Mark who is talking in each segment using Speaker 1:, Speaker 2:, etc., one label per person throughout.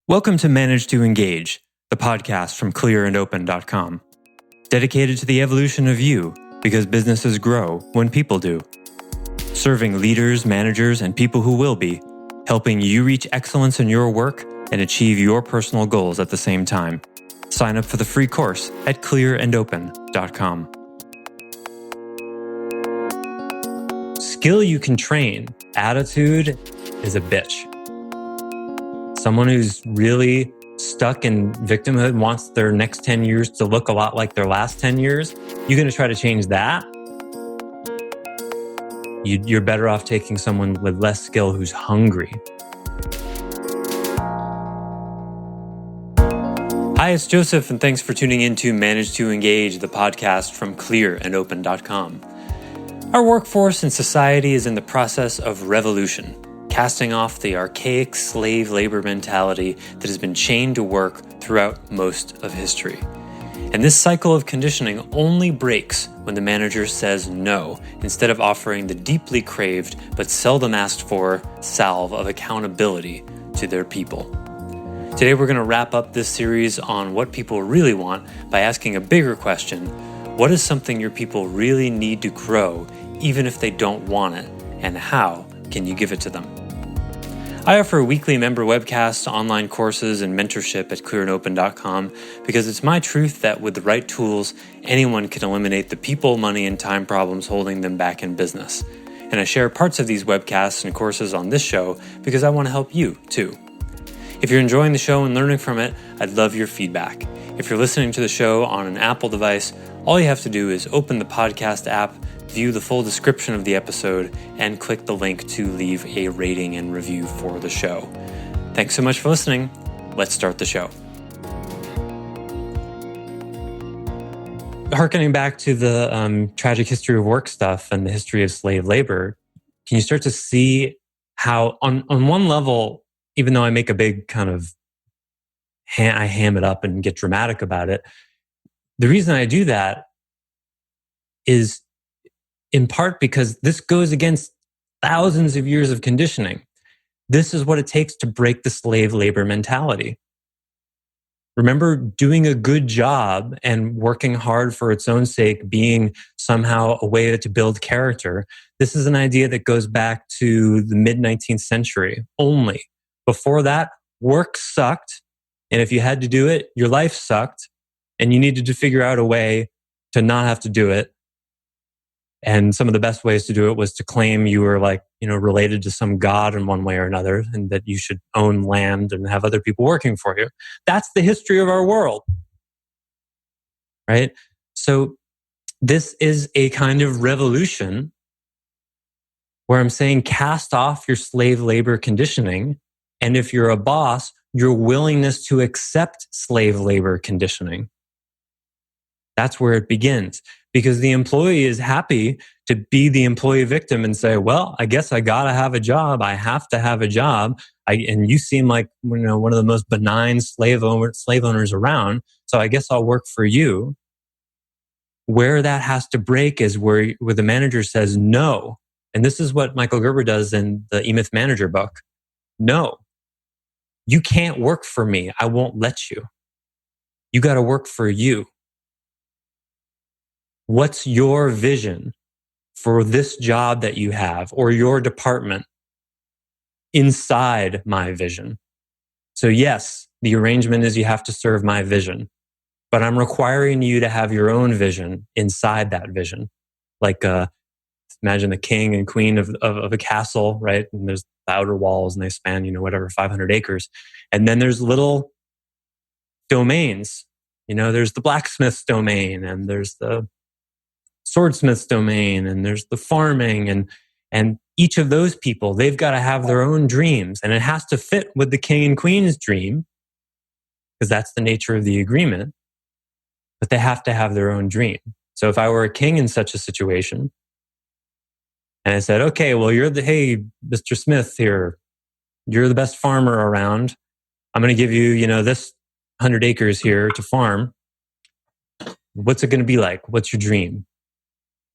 Speaker 1: Welcome to Manage to Engage, the podcast from clearandopen.com. Dedicated to the evolution of you, because businesses grow when people do. Serving leaders, managers, and people who will be, helping you reach excellence in your work and achieve your personal goals at the same time. Sign up for the free course at clearandopen.com. Skill you can train. Attitude is a bitch. Someone who's really stuck in victimhood wants their next 10 years to look a lot like their last 10 years. You're going to try to change that? You're better off taking someone with less skill who's hungry. Hi, it's Joseph, and thanks for tuning in to Manage to Engage, the podcast from clearandopen.com. Our workforce and society is in the process of revolution, casting off the archaic slave labor mentality that has been chained to work throughout most of history. And this cycle of conditioning only breaks when the manager says no, instead of offering the deeply craved but seldom asked for salve of accountability to their people. Today we're going to wrap up this series on what people really want by asking a bigger question: what is something your people really need to grow, even if they don't want it, and how can you give it to them? I offer weekly member webcasts, online courses, and mentorship at clearandopen.com because it's my truth that with the right tools, anyone can eliminate the people, money, and time problems holding them back in business. And I share parts of these webcasts and courses on this show because I want to help you too. If you're enjoying the show and learning from it, I'd love your feedback. If you're listening to the show on an Apple device, all you have to do is open the podcast app, view the full description of the episode, and click the link to leave a rating and review for the show. Thanks so much for listening. Let's start the show. Harkening back to the tragic history of work stuff and the history of slave labor, can you start to see how on one level, even though I make a big kind of, I ham it up and get dramatic about it, the reason I do that is in part because this goes against thousands of years of conditioning. This is what it takes to break the slave labor mentality. Remember, doing a good job and working hard for its own sake being somehow a way to build character. This is an idea that goes back to the mid-19th century only. Before that, work sucked. And if you had to do it, your life sucked. And you needed to figure out a way to not have to do it. And some of the best ways to do it was to claim you were related to some god in one way or another, and that you should own land and have other people working for you. That's the history of our world, right? So this is a kind of revolution where I'm saying cast off your slave labor conditioning. And if you're a boss, your willingness to accept slave labor conditioning. That's where it begins. Because the employee is happy to be the employee victim and say, well, I guess I got to have a job. I have to have a job. And you seem like one of the most benign slave owners around. So I guess I'll work for you. Where that has to break is where the manager says no. And this is what Michael Gerber does in the E-Myth Manager book. No, you can't work for me. I won't let you. You got to work for you. What's your vision for this job that you have or your department inside my vision? So yes, the arrangement is you have to serve my vision, but I'm requiring you to have your own vision inside that vision. Like imagine the king and queen of a castle, right? And there's the outer walls and they span, 500 acres. And then there's little domains. There's the blacksmith's domain and there's the swordsmith's domain and there's the farming and each of those people, they've got to have their own dreams, and it has to fit with the king and queen's dream because that's the nature of the agreement, but they have to have their own dream. So if I were a king in such a situation and I said, okay, well, hey, Mr. Smith here, you're the best farmer around. I'm going to give you, this 100 acres here to farm. What's it going to be like? What's your dream?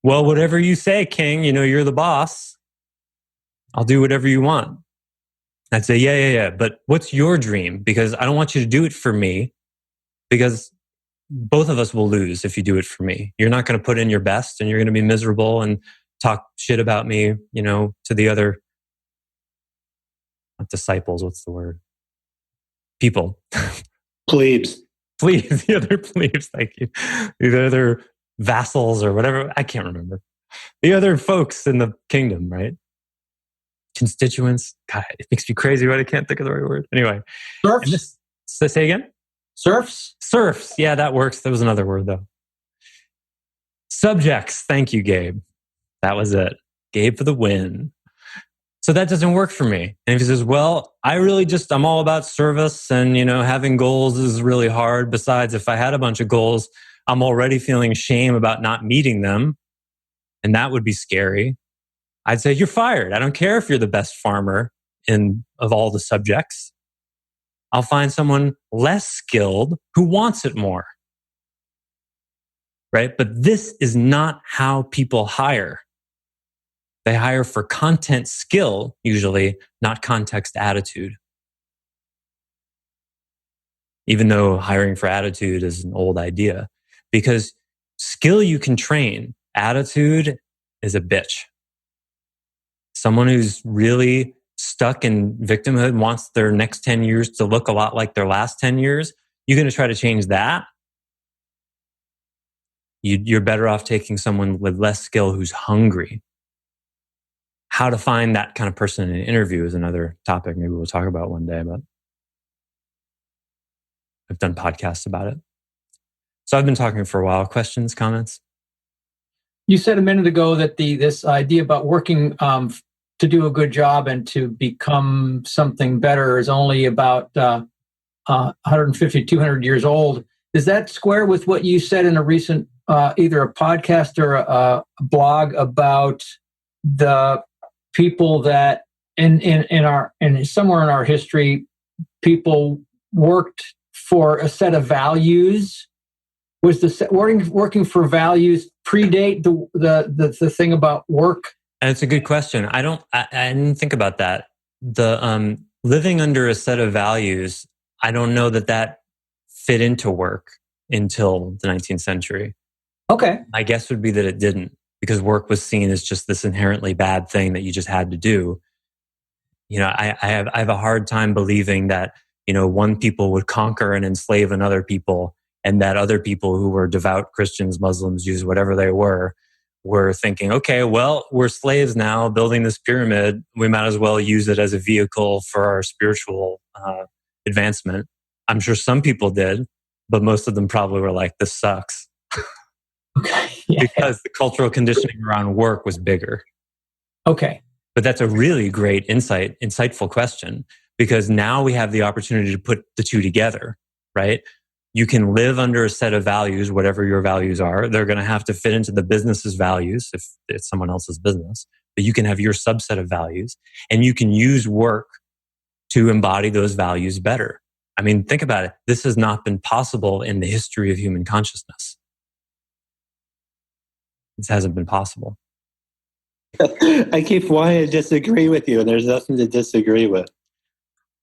Speaker 1: Well, whatever you say, king, you're the boss. I'll do whatever you want. I'd say, yeah. But what's your dream? Because I don't want you to do it for me, because both of us will lose if you do it for me. You're not going to put in your best, and you're going to be miserable and talk shit about me, to the other, not disciples, what's the word? People.
Speaker 2: Plebes.
Speaker 1: Plebes, the other plebes, thank you. The other vassals or whatever, I can't remember. The other folks in the kingdom, right? Constituents. God, it makes me crazy, right? I can't think of the right word. Anyway.
Speaker 2: Serfs?
Speaker 1: Say again?
Speaker 2: Serfs?
Speaker 1: Serfs. Yeah, that works. There was another word, though. Subjects. Thank you, Gabe. That was it. Gabe for the win. So that doesn't work for me. And if he says, well, I'm all about service, and, having goals is really hard. Besides, if I had a bunch of goals, I'm already feeling shame about not meeting them. And that would be scary. I'd say, you're fired. I don't care if you're the best farmer of all the subjects. I'll find someone less skilled who wants it more. Right? But this is not how people hire. They hire for content skill, usually, not context attitude. Even though hiring for attitude is an old idea. Because skill you can train, attitude is a bitch. Someone who's really stuck in victimhood wants their next 10 years to look a lot like their last 10 years. You're going to try to change that? You're better off taking someone with less skill who's hungry. How to find that kind of person in an interview is another topic maybe we'll talk about one day, but I've done podcasts about it. So I've been talking for a while. Questions, comments?
Speaker 3: You said a minute ago that this idea about working to do a good job and to become something better is only about 150, 200 years old. Does that square with what you said in a recent, either a podcast or a blog about the people that in somewhere in our history, people worked for a set of values? Was the working for values predate the thing about work?
Speaker 1: And it's a good question. I didn't think about that. The living under a set of values, I don't know that fit into work until the 19th century.
Speaker 3: Okay.
Speaker 1: My guess would be that it didn't, because work was seen as just this inherently bad thing that you just had to do. I have a hard time believing that, one people would conquer and enslave another people, and that other people who were devout Christians, Muslims, Jews, whatever they were thinking, okay, well, we're slaves now building this pyramid. We might as well use it as a vehicle for our spiritual advancement. I'm sure some people did, but most of them probably were like, this sucks.
Speaker 3: Okay. Yeah.
Speaker 1: Because the cultural conditioning around work was bigger.
Speaker 3: Okay.
Speaker 1: But that's a really great insightful question, because now we have the opportunity to put the two together, right? You can live under a set of values, whatever your values are. They're going to have to fit into the business's values if it's someone else's business. But you can have your subset of values, and you can use work to embody those values better. I mean, think about it. This has not been possible in the history of human consciousness. This hasn't been possible.
Speaker 2: I keep wanting to disagree with you, and there's nothing to disagree with.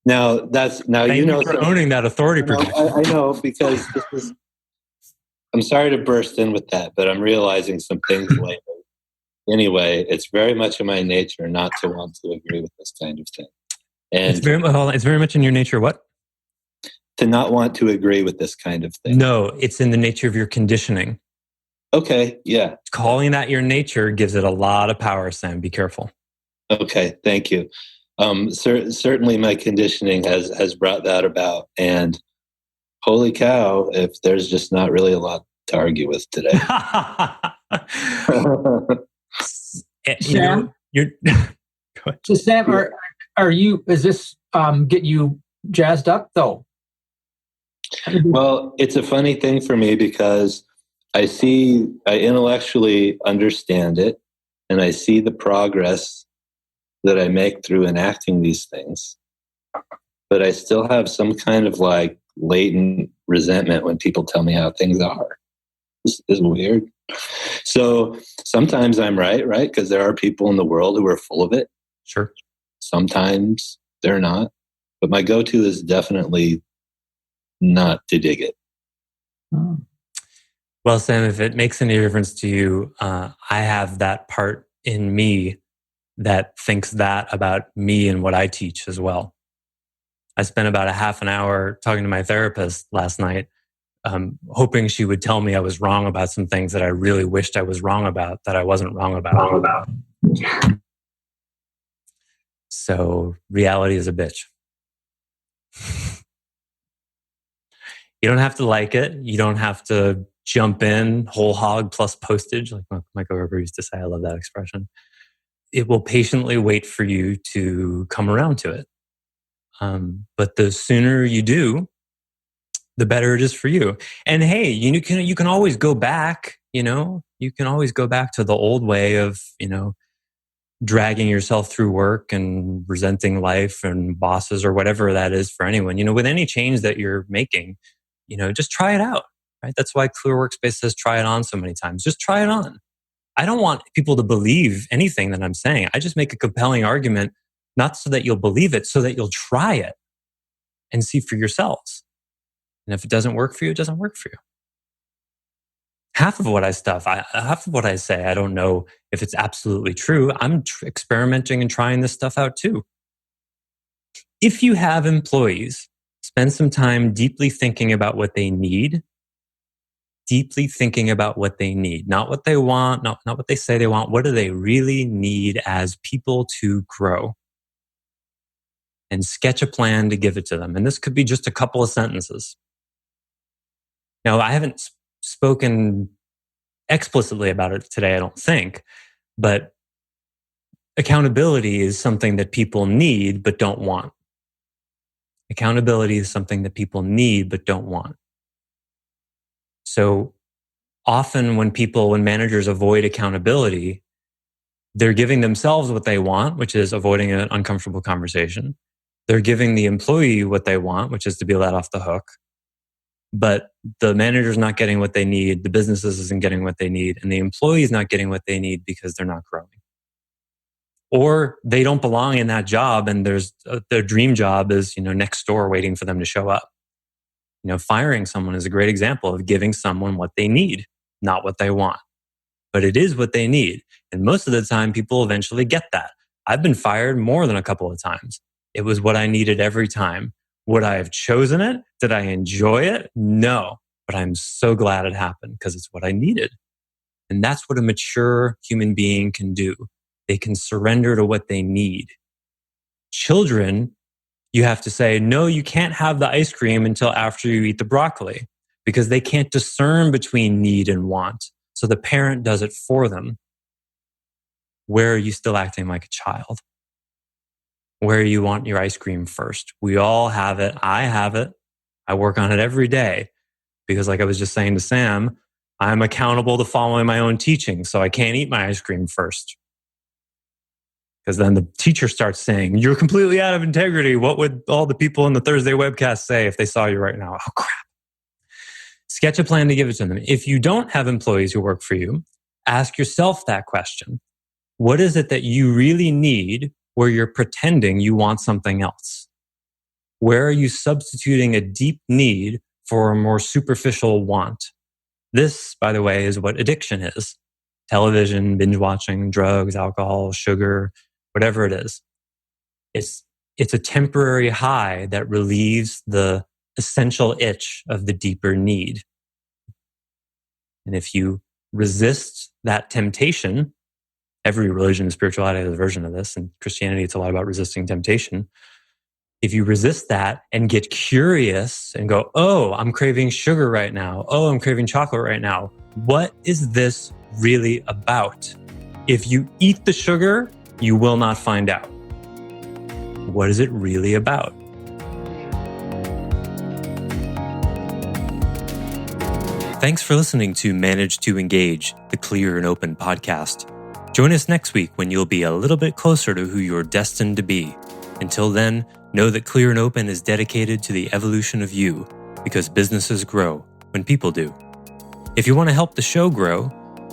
Speaker 2: Thank
Speaker 1: you for owning that authority projection.
Speaker 2: I know, because I'm sorry to burst in with that, but I'm realizing some things lately. Anyway, it's very much in my nature not to want to agree with this kind of thing. And
Speaker 1: it's very much in your nature what?
Speaker 2: To not want to agree with this kind of thing.
Speaker 1: No, it's in the nature of your conditioning.
Speaker 2: Okay, yeah.
Speaker 1: Calling that your nature gives it a lot of power, Sam. Be careful.
Speaker 2: Okay, thank you. Certainly my conditioning has brought that about. And holy cow, if there's just not really a lot to argue with today.
Speaker 3: Sam? So Sam, is this get you jazzed up though?
Speaker 2: Well, it's a funny thing for me, because I intellectually understand it, and I see the progress that I make through enacting these things. But I still have some kind of latent resentment when people tell me how things are. This is weird. So sometimes I'm right? Because there are people in the world who are full of it.
Speaker 1: Sure.
Speaker 2: Sometimes They're not. But my go-to is definitely not to dig it.
Speaker 1: Well, Sam, if it makes any difference to you, I have that part in me that thinks that about me and what I teach as well. I spent about a half an hour talking to my therapist last night, hoping she would tell me I was wrong about some things that I really wished I was wrong about, that I wasn't wrong about. So reality is a bitch. You don't have to like it. You don't have to jump in whole hog plus postage, like my coworker used to say. I love that expression. It will patiently wait for you to come around to it. But the sooner you do, the better it is for you. And hey, you can always go back. You can always go back to the old way of dragging yourself through work and resenting life and bosses or whatever that is for anyone. With any change that you're making, just try it out. Right? That's why Clear Workspace says try it on so many times. Just try it on. I don't want people to believe anything that I'm saying. I just make a compelling argument, not so that you'll believe it, so that you'll try it and see for yourselves. And if it doesn't work for you, it doesn't work for you. Half of what I say, I don't know if it's absolutely true. I'm experimenting and trying this stuff out too. If you have employees, spend some time deeply thinking about what they need. Deeply thinking about what they need, not what they want, not what they say they want. What do they really need as people to grow? And sketch a plan to give it to them. And this could be just a couple of sentences. Now, I haven't spoken explicitly about it today, I don't think, but accountability is something that people need but don't want. Accountability is something that people need but don't want. So often when managers avoid accountability, they're giving themselves what they want, which is avoiding an uncomfortable conversation. They're giving the employee what they want, which is to be let off the hook. But the manager's not getting what they need, the business isn't getting what they need, and the employee is not getting what they need because they're not growing. Or they don't belong in that job, and their dream job is next door waiting for them to show up. Firing someone is a great example of giving someone what they need, not what they want. But it is what they need. And most of the time, people eventually get that. I've been fired more than a couple of times. It was what I needed every time. Would I have chosen it? Did I enjoy it? No. But I'm so glad it happened because it's what I needed. And that's what a mature human being can do. They can surrender to what they need. Children, you have to say, no, you can't have the ice cream until after you eat the broccoli because they can't discern between need and want. So the parent does it for them. Where are you still acting like a child? Where you want your ice cream first? We all have it. I have it. I work on it every day because like I was just saying to Sam, I'm accountable to following my own teaching. So I can't eat my ice cream first. Because then the teacher starts saying, you're completely out of integrity. What would all the people in the Thursday webcast say if they saw you right now? Oh, crap. Sketch a plan to give it to them. If you don't have employees who work for you, ask yourself that question. What is it that you really need where you're pretending you want something else? Where are you substituting a deep need for a more superficial want? This, by the way, is what addiction is. Television, binge watching, drugs, alcohol, sugar, whatever it is. It's a temporary high that relieves the essential itch of the deeper need. And if you resist that temptation, every religion and spirituality has a version of this. In Christianity, it's a lot about resisting temptation. If you resist that and get curious and go, oh, I'm craving sugar right now. Oh, I'm craving chocolate right now. What is this really about? If you eat the sugar, you will not find out. What is it really about? Thanks for listening to Manage to Engage, the Clear and Open podcast. Join us next week when you'll be a little bit closer to who you're destined to be. Until then, know that Clear and Open is dedicated to the evolution of you, because businesses grow when people do. If you want to help the show grow,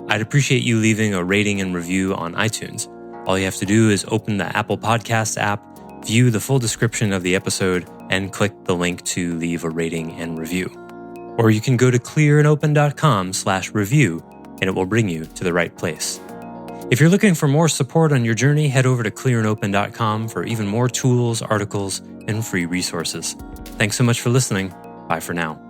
Speaker 1: I'd appreciate you leaving a rating and review on iTunes. All you have to do is open the Apple Podcasts app, view the full description of the episode, and click the link to leave a rating and review. Or you can go to clearandopen.com/review and it will bring you to the right place. If you're looking for more support on your journey, head over to clearandopen.com for even more tools, articles, and free resources. Thanks so much for listening. Bye for now.